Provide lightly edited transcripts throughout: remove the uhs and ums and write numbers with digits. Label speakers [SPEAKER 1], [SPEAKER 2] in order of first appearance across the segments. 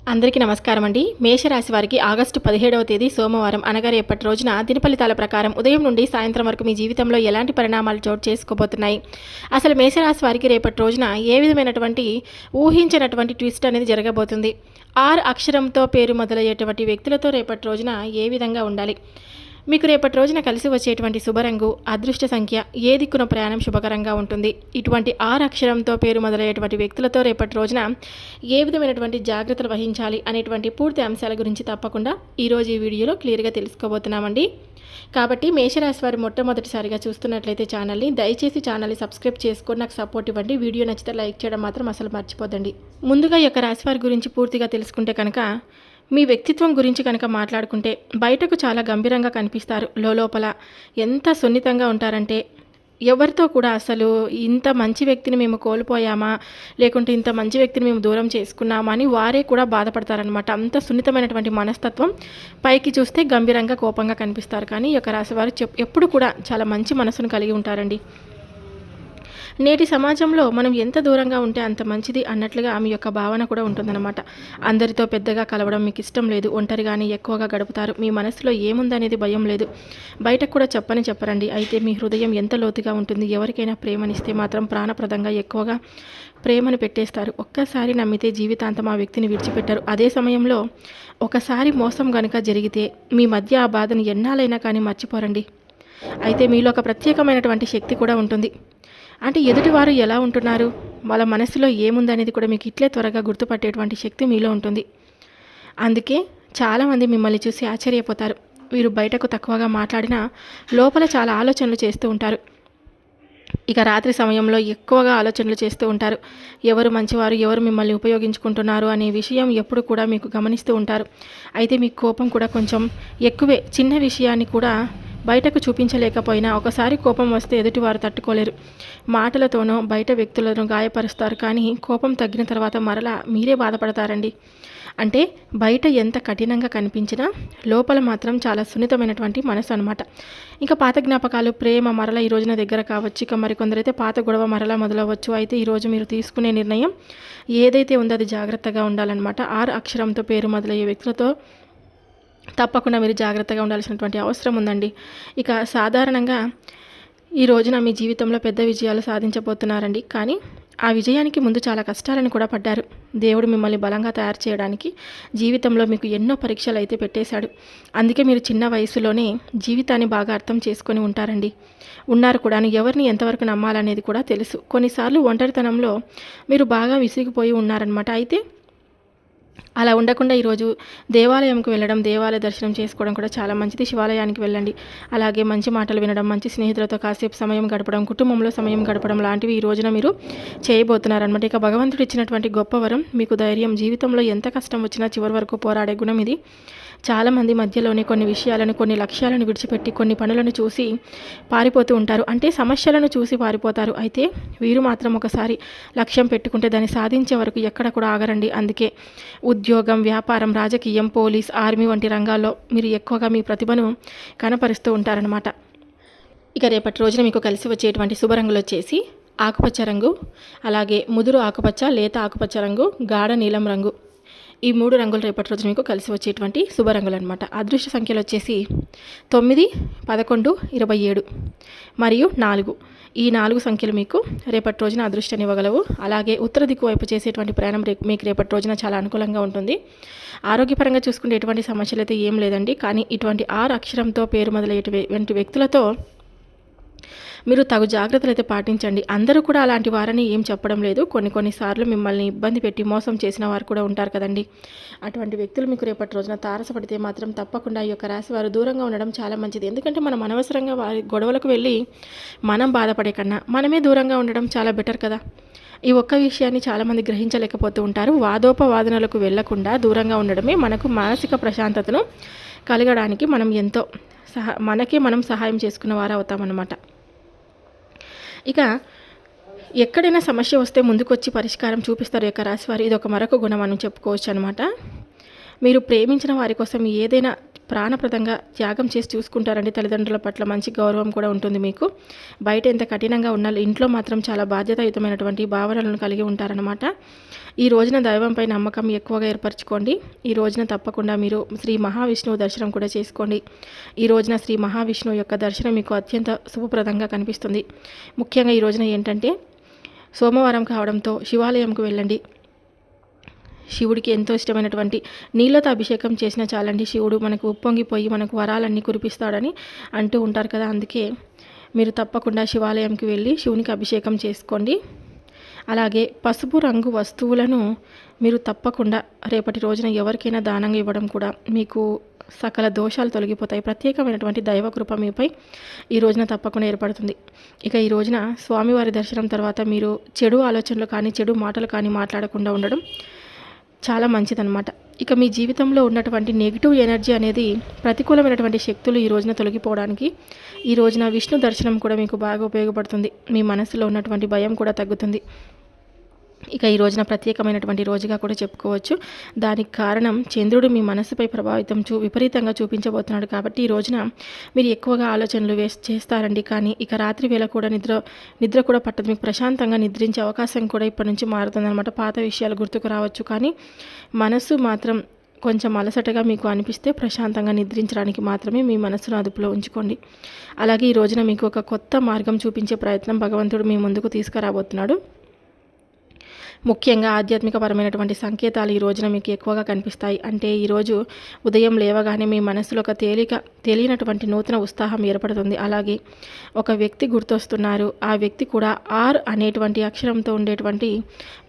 [SPEAKER 1] అందరికీ నమస్కారం అండి. మేషరాశి వారికి ఆగస్టు 17వ తేదీ సోమవారం అనగా రేపటి రోజున దిన ఫలితాల ప్రకారం ఉదయం నుండి సాయంత్రం వరకు మీ జీవితంలో ఎలాంటి పరిణామాలు చోటు చేసుకోబోతున్నాయి, అసలు మేషరాశి వారికి రేపటి రోజున ఏ విధమైనటువంటి ఊహించినటువంటి ట్విస్ట్ అనేది జరగబోతుంది, ఆర్ అక్షరంతో పేరు మొదలయ్యేటువంటి వ్యక్తులతో రేపటి రోజున ఏ విధంగా ఉండాలి, మీకు రేపటి రోజున కలిసి వచ్చేటువంటి శుభరంగు, అదృష్ట సంఖ్య, ఏ దిక్కున ప్రయాణం శుభకరంగా ఉంటుంది, ఇటువంటి ఆరు అక్షరంతో పేరు మొదలయ్యేటువంటి వ్యక్తులతో రేపటి రోజున ఏ విధమైనటువంటి జాగ్రత్తలు వహించాలి అనేటువంటి పూర్తి అంశాల గురించి తప్పకుండా ఈరోజు ఈ వీడియోలో క్లియర్గా తెలుసుకోబోతున్నామండి. కాబట్టి మేషరాశి వారు మొట్టమొదటిసారిగా చూస్తున్నట్లయితే ఛానల్ని దయచేసి ఛానల్ని సబ్స్క్రైబ్ చేసుకొని నాకు సపోర్ట్ ఇవ్వండి. వీడియో నచ్చితే లైక్ చేయడం మాత్రం అసలు మర్చిపోదండి. ముందుగా ఈ యొక్క రాశి వారి గురించి పూర్తిగా తెలుసుకుంటే కనుక మీ వ్యక్తిత్వం గురించి కనుక మాట్లాడుకుంటే బయటకు చాలా గంభీరంగా కనిపిస్తారు, లోపల ఎంత సున్నితంగా ఉంటారంటే ఎవరితో కూడా అసలు ఇంత మంచి వ్యక్తిని మేము కోల్పోయామా, లేకుంటే ఇంత మంచి వ్యక్తిని మేము దూరం చేసుకున్నామా అని వారే కూడా బాధపడతారనమాట. అంత సున్నితమైనటువంటి మనస్తత్వం, పైకి చూస్తే గంభీరంగా కోపంగా కనిపిస్తారు, కానీ ఈ యొక్క రాశి వారు ఎప్పుడు కూడా చాలా మంచి మనసును కలిగి ఉంటారండి. నేటి సమాజంలో మనం ఎంత దూరంగా ఉంటే అంత మంచిది అన్నట్లుగా ఆమె యొక్క భావన కూడా ఉంటుందన్నమాట. అందరితో పెద్దగా కలవడం మీకు ఇష్టం లేదు, ఒంటరిగానే ఎక్కువగా గడుపుతారు, మీ మనసులో ఏముందనేది భయం లేదు, బయటకు కూడా చెప్పరండి. అయితే మీ హృదయం ఎంత లోతుగా ఉంటుంది, ఎవరికైనా ప్రేమనిస్తే మాత్రం ప్రాణప్రదంగా ఎక్కువగా ప్రేమను పెట్టేస్తారు. ఒక్కసారి నమ్మితే జీవితాంతం ఆ వ్యక్తిని విడిచిపెట్టారు. అదే సమయంలో ఒకసారి మోసం కనుక జరిగితే మీ మధ్య ఆ బాధను ఎన్నాళ్ళైనా కానీ మర్చిపోరండి. అయితే మీలో ఒక ప్రత్యేకమైనటువంటి శక్తి కూడా ఉంటుంది. అంటే ఎదుటివారు ఎలా ఉంటున్నారు, వాళ్ళ మనసులో ఏముందనేది కూడా మీకు ఇట్లే త్వరగా గుర్తుపట్టేటువంటి శక్తి మీలో ఉంటుంది. అందుకే చాలామంది మిమ్మల్ని చూసి ఆశ్చర్యపోతారు. వీరు బయటకు తక్కువగా మాట్లాడినా లోపల చాలా ఆలోచనలు చేస్తూ ఉంటారు. ఇక రాత్రి సమయంలో ఎక్కువగా ఆలోచనలు చేస్తూ ఉంటారు. ఎవరు మంచివారు, ఎవరు మిమ్మల్ని ఉపయోగించుకుంటున్నారు అనే విషయం ఎప్పుడు కూడా మీకు గమనిస్తూ ఉంటారు. అయితే మీ కోపం కూడా కొంచెం ఎక్కువే. చిన్న విషయాన్ని కూడా బయటకు చూపించలేకపోయినా ఒకసారి కోపం వస్తే ఎదుటివారు తట్టుకోలేరు. మాటలతోనో బయట వ్యక్తులను గాయపరుస్తారు, కానీ కోపం తగ్గిన తర్వాత మరలా మీరే బాధపడతారండి. అంటే బయట ఎంత కఠినంగా కనిపించినా లోపల మాత్రం చాలా సున్నితమైనటువంటి మనసు అనమాట. ఇంకా పాత జ్ఞాపకాలు, ప్రేమ మరల ఈ రోజున దగ్గర కావచ్చు. ఇక మరికొందరైతే పాత గొడవ మరలా మొదలవచ్చు. అయితే ఈరోజు మీరు తీసుకునే నిర్ణయం ఏదైతే ఉందో అది జాగ్రత్తగా ఉండాలన్నమాట. ఆర్ అక్షరంతో పేరు మొదలయ్యే వ్యక్తులతో తప్పకుండా మీరు జాగ్రత్తగా ఉండాల్సినటువంటి అవసరం ఉందండి. ఇక సాధారణంగా ఈ రోజున మీ జీవితంలో పెద్ద విజయాలు సాధించబోతున్నారండి, కానీ ఆ విజయానికి ముందు చాలా కష్టాలను కూడా పడ్డారు. దేవుడు మిమ్మల్ని బలంగా తయారు చేయడానికి జీవితంలో మీకు ఎన్నో పరీక్షలు అయితే పెట్టేశాడు. అందుకే మీరు చిన్న వయసులోనే జీవితాన్ని బాగా అర్థం చేసుకొని ఉన్నారు కూడా. ఎవరిని ఎంతవరకు నమ్మాలనేది కూడా తెలుసు. కొన్నిసార్లు ఒంటరితనంలో మీరు బాగా విసిగిపోయి ఉన్నారనమాట. అయితే అలా ఉండకుండా ఈరోజు దేవాలయంకి వెళ్ళడం, దేవాలయ దర్శనం చేసుకోవడం కూడా చాలా మంచిది. శివాలయానికి వెళ్ళండి. అలాగే మంచి మాటలు వినడం, మంచి స్నేహితులతో కాసేపు సమయం గడపడం, కుటుంబంలో సమయం గడపడం లాంటివి ఈ రోజున మీరు చేయబోతున్నారనమాట. ఇక భగవంతుడు ఇచ్చినటువంటి గొప్ప వరం మీకు ధైర్యం. జీవితంలో ఎంత కష్టం వచ్చినా చివరి వరకు పోరాడే గుణం ఇది. చాలామంది మధ్యలోనే కొన్ని విషయాలను, కొన్ని లక్ష్యాలను విడిచిపెట్టి కొన్ని పనులను చూసి పారిపోతూ ఉంటారు. అంటే సమస్యలను చూసి పారిపోతారు. అయితే వీరు మాత్రం ఒకసారి లక్ష్యం పెట్టుకుంటే దాన్ని సాధించే వరకు ఎక్కడ కూడా ఆగరండి. అందుకే ఉద్యోగం, వ్యాపారం, రాజకీయం, పోలీస్, ఆర్మీ వంటి రంగాల్లో మీరు ఎక్కువగా మీ ప్రతిభను కనపరుస్తూ ఉంటారనమాట. ఇక రేపటి రోజున మీకు కలిసి వచ్చేటువంటి శుభరంగులు వచ్చేసి ఆకుపచ్చ రంగు, అలాగే ముదురు ఆకుపచ్చ, లేత ఆకుపచ్చ రంగు, గాఢ నీలం రంగు. ఈ 3 రంగులు రేపటి రోజున మీకు కలిసి వచ్చేటువంటి శుభరంగులు అనమాట. అదృష్ట సంఖ్యలు వచ్చేసి 9, 11, 27 మరియు 4. ఈ 4 సంఖ్యలు మీకు రేపటి రోజున అదృష్టాన్ని ఇవ్వగలవు. అలాగే ఉత్తర దిక్కు వైపు చేసేటువంటి ప్రయాణం మీకు రేపటి రోజున చాలా అనుకూలంగా ఉంటుంది. ఆరోగ్యపరంగా చూసుకుంటే ఎటువంటి సమస్యలు అయితే ఏం లేదండి, కానీ ఇటువంటి ఆరు అక్షరంతో పేరు మొదలయ్యేటువంటి వ్యక్తులతో మీరు తగు జాగ్రత్తలు అయితే పాటించండి. అందరూ కూడా అలాంటి వారని ఏం చెప్పడం లేదు. కొన్నిసార్లు మిమ్మల్ని ఇబ్బంది పెట్టి మోసం చేసిన వారు కూడా ఉంటారు కదండి. అటువంటి వ్యక్తులు మీకు రేపటి రోజున తారసపడితే మాత్రం తప్పకుండా ఈ యొక్క రాశి వారు దూరంగా ఉండడం చాలా మంచిది. ఎందుకంటే మనం అనవసరంగా వారి గొడవలకు వెళ్ళి మనం బాధపడే కన్నా మనమే దూరంగా ఉండడం చాలా బెటర్ కదా. ఈ ఒక్క విషయాన్ని చాలామంది గ్రహించలేకపోతూ ఉంటారు. వాదోపవాదనలకు వెళ్లకుండా దూరంగా ఉండడమే మనకు మానసిక ప్రశాంతతను కలగడానికి మనకే మనం సహాయం చేసుకున్న వారు అవుతామన్నమాట. ఇక ఎక్కడైనా సమస్య వస్తే ముందుకొచ్చి పరిష్కారం చూపిస్తారు యొక్క రాశివారు. ఇది మరొక గుణం మనం చెప్పుకోవచ్చు అనమాట. మీరు ప్రేమించిన వారి కోసం ఏదైనా ప్రాణప్రదంగా త్యాగం చేసి చూసుకుంటారండి. తల్లిదండ్రుల పట్ల మంచి గౌరవం కూడా ఉంటుంది మీకు. బయట ఎంత కఠినంగా ఉన్నా ఇంట్లో మాత్రం చాలా బాధ్యతాయుతమైనటువంటి భావనలను కలిగి ఉంటారనమాట. ఈ రోజున దైవంపై నమ్మకం ఎక్కువగా ఏర్పరచుకోండి. ఈ రోజున తప్పకుండా మీరు శ్రీ మహావిష్ణువు దర్శనం కూడా చేసుకోండి. ఈ రోజున శ్రీ మహావిష్ణువు యొక్క దర్శనం మీకు అత్యంత శుభప్రదంగా కనిపిస్తుంది. ముఖ్యంగా ఈ రోజున ఏంటంటే సోమవారం కావడంతో శివాలయంకు వెళ్ళండి. శివుడికి ఎంతో ఇష్టమైనటువంటి నీళ్ళతో అభిషేకం చేసినా చాలండి, శివుడు మనకు ఉప్పొంగిపోయి మనకు వరాలన్నీ కురిపిస్తాడని అంటూ ఉంటారు కదా. అందుకే మీరు తప్పకుండా శివాలయంకి వెళ్ళి శివునికి అభిషేకం చేసుకోండి. అలాగే పసుపు రంగు వస్తువులను మీరు తప్పకుండా రేపటి రోజున ఎవరికైనా దానంగా ఇవ్వడం కూడా మీకు సకల దోషాలు తొలగిపోతాయి. ప్రత్యేకమైనటువంటి దైవకృప మీపై ఈ రోజున తప్పకుండా ఏర్పడుతుంది. ఇక ఈ రోజున స్వామివారి దర్శనం తర్వాత మీరు చెడు ఆలోచనలు కానీ చెడు మాటలు కానీ మాట్లాడకుండా ఉండడం చాలా మంచిదన్నమాట. ఇక మీ జీవితంలో ఉన్నటువంటి నెగిటివ్ ఎనర్జీ అనేది ప్రతికూలమైనటువంటి శక్తులు ఈ రోజున తొలగిపోవడానికి ఈ రోజున విష్ణు దర్శనం కూడా మీకు బాగా ఉపయోగపడుతుంది. మీ మనసులో ఉన్నటువంటి భయం కూడా తగ్గుతుంది. ఇక ఈ రోజున ప్రత్యేకమైనటువంటి రోజుగా కూడా చెప్పుకోవచ్చు. దానికి కారణం చంద్రుడు మీ మనసుపై ప్రభావితం విపరీతంగా చూపించబోతున్నాడు. కాబట్టి ఈ రోజున మీరు ఎక్కువగా ఆలోచనలు చేస్తారండి. కానీ ఇక రాత్రి వేళ కూడా నిద్ర కూడా పట్టదు. మీకు ప్రశాంతంగా నిద్రించే అవకాశం కూడా ఇప్పటి నుంచి మారుతుందన్నమాట. పాత విషయాలు గుర్తుకు రావచ్చు, కానీ మనసు మాత్రం కొంచెం అలసటగా మీకు అనిపిస్తే ప్రశాంతంగా నిద్రించడానికి మాత్రమే మీ మనసును అదుపులో ఉంచుకోండి. అలాగే ఈ రోజున మీకు ఒక కొత్త మార్గం చూపించే ప్రయత్నం భగవంతుడు మీ ముందుకు తీసుకురాబోతున్నాడు. ముఖ్యంగా ఆధ్యాత్మికపరమైనటువంటి సంకేతాలు ఈ రోజున మీకు ఎక్కువగా కనిపిస్తాయి. అంటే ఈరోజు ఉదయం లేవగానే మీ మనసులో ఒక తెలియనటువంటి నూతన ఉత్సాహం ఏర్పడుతుంది. అలాగే ఒక వ్యక్తి గుర్తొస్తున్నారు. ఆ వ్యక్తి కూడా ఆర్ అనేటువంటి అక్షరంతో ఉండేటువంటి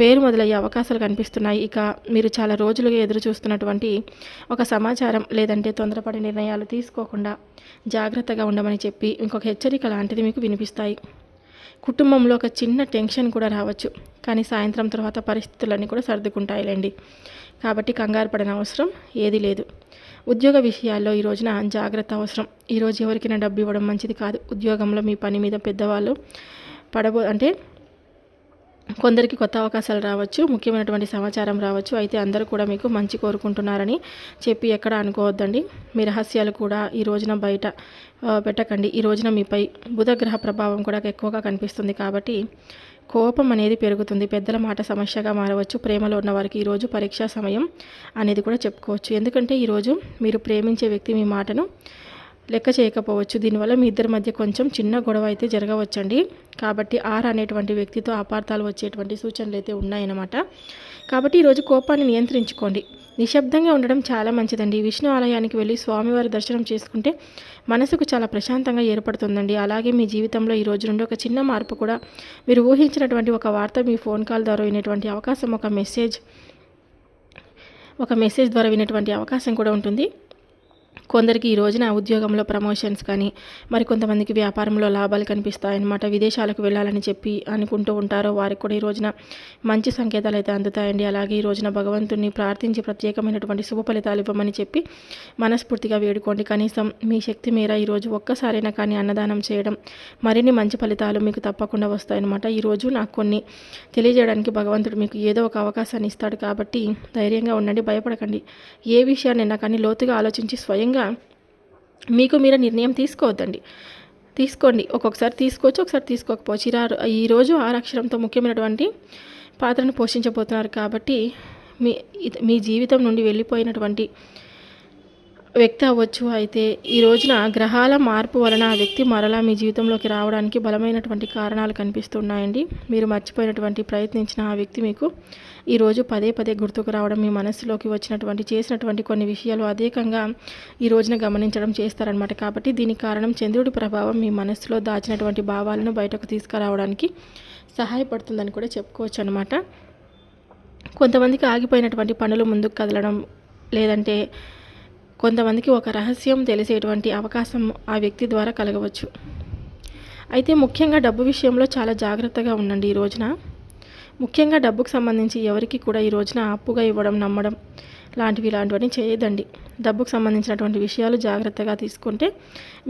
[SPEAKER 1] పేరు మొదలయ్యే అవకాశాలు కనిపిస్తున్నాయి. ఇక మీరు చాలా రోజులుగా ఎదురు చూస్తున్నటువంటి ఒక సమాచారం లేదంటే తొందరపడి నిర్ణయాలు తీసుకోకుండా జాగ్రత్తగా ఉండమని చెప్పి ఇంకొక హెచ్చరిక లాంటిది మీకు వినిపిస్తాయి. కుటుంబంలో ఒక చిన్న టెన్షన్ కూడా రావచ్చు, కానీ సాయంత్రం తర్వాత పరిస్థితులన్నీ కూడా సర్దుకుంటాయిలేండి. కాబట్టి కంగారు పడని అవసరం ఏది లేదు. ఉద్యోగ విషయాల్లో ఈ రోజున జాగ్రత్త అవసరం. ఈరోజు ఎవరికైనా డబ్బు ఇవ్వడం మంచిది కాదు. ఉద్యోగంలో మీ పని మీద పెద్దవాళ్ళు అంటే కొందరికి కొత్త అవకాశాలు రావచ్చు, ముఖ్యమైనటువంటి సమాచారం రావచ్చు. అయితే అందరూ కూడా మీకు మంచి కోరుకుంటున్నారని చెప్పి ఎక్కడ అనుకోవద్దండి. మీ రహస్యాలు కూడా ఈ రోజున బయట పెట్టకండి. ఈ రోజున మీపై బుధగ్రహ ప్రభావం కూడా ఎక్కువగా కనిపిస్తుంది. కాబట్టి కోపం అనేది పెరుగుతుంది. పెద్దల మాట సమస్యగా మారవచ్చు. ప్రేమలో ఉన్న వారికి ఈరోజు పరీక్షా సమయం అనేది కూడా చెప్పుకోవచ్చు. ఎందుకంటే ఈరోజు మీరు ప్రేమించే వ్యక్తి మీ మాటను లెక్క చేయకపోవచ్చు. దీనివల్ల మీ ఇద్దరి మధ్య కొంచెం చిన్న గొడవ అయితే జరగవచ్చండి. కాబట్టి ఆర్ అనేటువంటి వ్యక్తితో అపార్థాలు వచ్చేటువంటి సూచనలు అయితే ఉన్నాయన్నమాట. కాబట్టి ఈరోజు కోపాన్ని నియంత్రించుకోండి. నిశ్శబ్దంగా ఉండడం చాలా మంచిదండి. విష్ణు ఆలయానికి వెళ్ళి స్వామివారి దర్శనం చేసుకుంటే మనసుకు చాలా ప్రశాంతంగా ఏర్పడుతుందండి. అలాగే మీ జీవితంలో ఈ రోజు నుండి ఒక చిన్న మార్పు కూడా మీరు ఊహించినటువంటి ఒక వార్త మీ ఫోన్ కాల్ ద్వారా వినేటువంటి అవకాశం, ఒక మెసేజ్ ద్వారా వినేటువంటి అవకాశం కూడా ఉంటుంది. కొందరికి ఈ రోజున ఉద్యోగంలో ప్రమోషన్స్ కానీ మరికొంతమందికి వ్యాపారంలో లాభాలు కనిపిస్తాయన్నమాట. విదేశాలకు వెళ్ళాలని చెప్పి అనుకుంటూ ఉంటారో వారికి కూడా ఈ రోజున మంచి సంకేతాలు అయితే అందుతాయండి. అలాగే ఈ రోజున భగవంతుని ప్రార్థించి ప్రత్యేకమైనటువంటి శుభ ఫలితాలు ఇవ్వమని చెప్పి మనస్ఫూర్తిగా వేడుకోండి. కనీసం మీ శక్తి మేర ఈరోజు ఒక్కసారైనా కానీ అన్నదానం చేయడం మరిన్ని మంచి ఫలితాలు మీకు తప్పకుండా వస్తాయన్నమాట. ఈరోజు నాకు కొన్ని తెలియజేయడానికి భగవంతుడు మీకు ఏదో ఒక అవకాశాన్ని ఇస్తాడు. కాబట్టి ధైర్యంగా ఉండండి, భయపడకండి. ఏ విషయాన్నైనా కానీ లోతుగా ఆలోచించి స్వయంగా మీకు మీరు నిర్ణయం తీసుకోండి. ఒక్కొక్కసారి తీసుకోవచ్చు, ఒకసారి తీసుకోకపోవచ్చు. ఈరోజు ఆరు అక్షరంతో ముఖ్యమైనటువంటి పాత్రను పోషించబోతున్నారు. కాబట్టి మీ జీవితం నుండి వెళ్ళిపోయినటువంటి వ్యక్తి అవ్వచ్చు. అయితే ఈ రోజున గ్రహాల మార్పు వలన ఆ వ్యక్తి మరలా మీ జీవితంలోకి రావడానికి బలమైనటువంటి కారణాలు కనిపిస్తున్నాయండి. మీరు మర్చిపోయినటువంటి ప్రయత్నించిన ఆ వ్యక్తి మీకు ఈరోజు పదే గుర్తుకు రావడం, మీ మనస్సులోకి చేసినటువంటి కొన్ని విషయాలు అధికంగా ఈ రోజున గమనించడం చేస్తారనమాట. కాబట్టి దీనికి కారణం చంద్రుడి ప్రభావం మీ మనస్సులో దాచినటువంటి భావాలను బయటకు తీసుకురావడానికి సహాయపడుతుందని కూడా చెప్పుకోవచ్చు అనమాట. కొంతమందికి ఆగిపోయినటువంటి పనులు ముందుకు కదలడం, లేదంటే కొంతమందికి ఒక రహస్యం తెలిసేటువంటి అవకాశం ఆ వ్యక్తి ద్వారా కలగవచ్చు. అయితే ముఖ్యంగా డబ్బు విషయంలో చాలా జాగ్రత్తగా ఉండండి. ఈ రోజున ముఖ్యంగా డబ్బుకు సంబంధించి ఎవరికి కూడా ఈ రోజున అప్పుగా ఇవ్వడం, నమ్మడం ఇలాంటివన్నీ చేయదండి. డబ్బుకు సంబంధించినటువంటి విషయాలు జాగ్రత్తగా తీసుకుంటే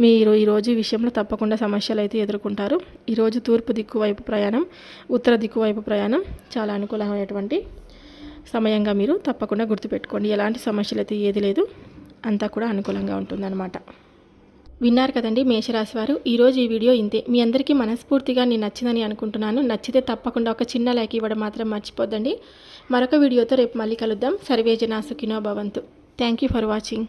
[SPEAKER 1] మీరు ఈరోజు ఈ విషయంలో తప్పకుండా సమస్యలు అయితే ఎదుర్కొంటారు. ఈరోజు తూర్పు దిక్కు వైపు ప్రయాణం, ఉత్తర దిక్కు వైపు ప్రయాణం చాలా అనుకూలమైనటువంటి సమయంగా మీరు తప్పకుండా గుర్తుపెట్టుకోండి. ఎలాంటి సమస్యలు అయితే ఏది లేదు. అంతా కూడా అనుకూలంగా ఉంటుందన్నమాట. విన్నారు కదండి మేషరాశి వారు. ఈరోజు ఈ వీడియో ఇంతే. మీ అందరికీ మనస్ఫూర్తిగా నేను నచ్చిందని అనుకుంటున్నాను. నచ్చితే తప్పకుండా ఒక చిన్న లైక్ ఇవ్వడం మాత్రం మర్చిపోద్దండి. మరొక వీడియోతో రేపు మళ్ళీ కలుద్దాం. సర్వేజన సుఖినో భవంతు. Thank you for watching.